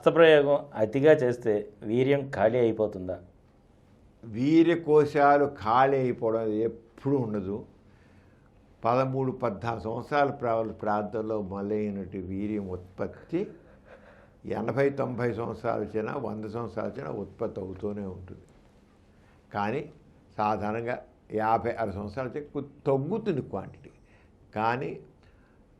అస్త్రప్రయోగం అతిగా చేస్తే వీర్యం ఖాళీ అయిపోతుందా? వీర్యకోశాలు ఖాళీ అయిపోవడం ఎప్పుడూ ఉండదు. 13-14 సంవత్సరాల ప్రాంతంలో మొదలైనటువంటి వీర్యం ఉత్పత్తి 80-90 సంవత్సరాలు వచ్చినా 100 సంవత్సరాలు వచ్చినా ఉత్పత్తి అవుతూనే ఉంటుంది. కానీ సాధారణంగా 50-60 సంవత్సరాలు వచ్చి తగ్గుతుంది క్వాంటిటీ, కానీ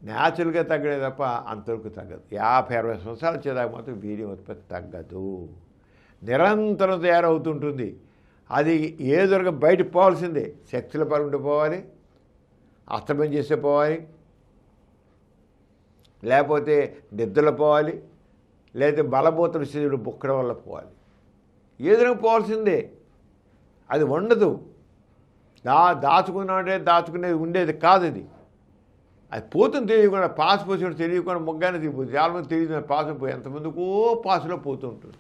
న్యాచురల్గా తగ్గడే తప్ప అంతవరకు తగ్గదు. 50-60 సంవత్సరాలు వచ్చేదాకా మాత్రం వీర్యం ఉత్పత్తి తగ్గదు, నిరంతరం తయారవుతుంటుంది. అది ఏదొరగా బయట పోవాల్సిందే. సెక్స్ల పరంగా పోవాలి, అస్తమయం చేస్తే పోవాలి, లేకపోతే నిద్రలో పోవాలి, లేకపోతే బలభూత శరీరుడు బుక్కడం వల్ల పోవాలి. ఏదైనా పోవాల్సిందే. అది ఉండదు. దాచుకునేది ఉండేది కాదు. అది పోతుంది తెలియకుండా, పాస్ పోసినట్టు తెలియకుండా మొగ్గానే దిగిపోతుంది. చాలా మంది తెలియదు పాస్ పోయి ఎంతమందికో పాసులో పోతూ ఉంటుంది.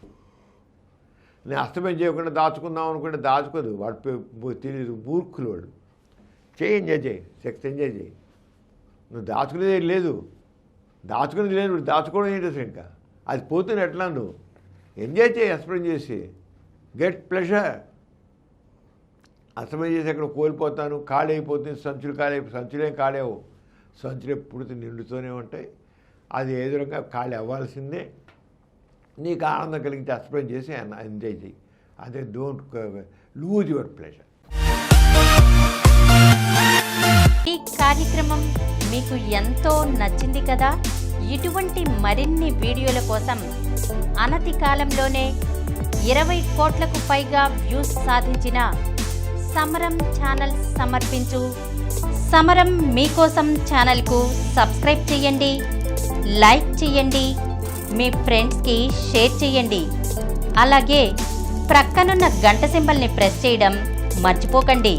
నేను అస్తమయం చేయకుండా దాచుకుందాం అనుకుంటే దాచుకోదు. వాడు తెలియదు, మూర్ఖులు వాడు. ఎంజాయ్ చేయి, సెక్స్ ఎంజాయ్ చేయి. నువ్వు దాచుకునేది లేదు, దాచుకునేది లేదు. దాచుకోవడం ఏంటి అసలు? ఇంకా అది పోతుంది. ఎట్లా నువ్వు ఎంజాయ్ చేయి, అస్తమయం చేసి గెట్ ప్లెజర్. అస్తమయం చేసి ఎక్కడ కోల్పోతాను, ఖాళీ అయిపోతుంది. సంచులేం ఖాళీ సంచులు ఎప్పుడు నిండుతూనే ఉంటాయి. అది ఏదో రకంగా ఖాళీ అవ్వాల్సిందే. నీకు ఆనందం కలిగించి అస్తమయం చేసి ఎంజాయ్ చేయి. అదే డోంట్ లూజ్ యువర్ ప్లెజర్. ఈ కార్యక్రమం మీకు ఎంతో నచ్చింది కదా. ఇటువంటి మరిన్ని వీడియోల కోసం అనతి కాలంలోనే 20 కోట్లకు పైగా వ్యూస్ సాధించిన సమరం ఛానల్ సమర్పించు సమరం మీకోసం ఛానల్కు సబ్స్క్రైబ్ చేయండి, లైక్ చేయండి, మీ ఫ్రెండ్స్కి షేర్ చేయండి. అలాగే ప్రక్కనున్న గంట సింబల్ని ప్రెస్ చేయడం మర్చిపోకండి.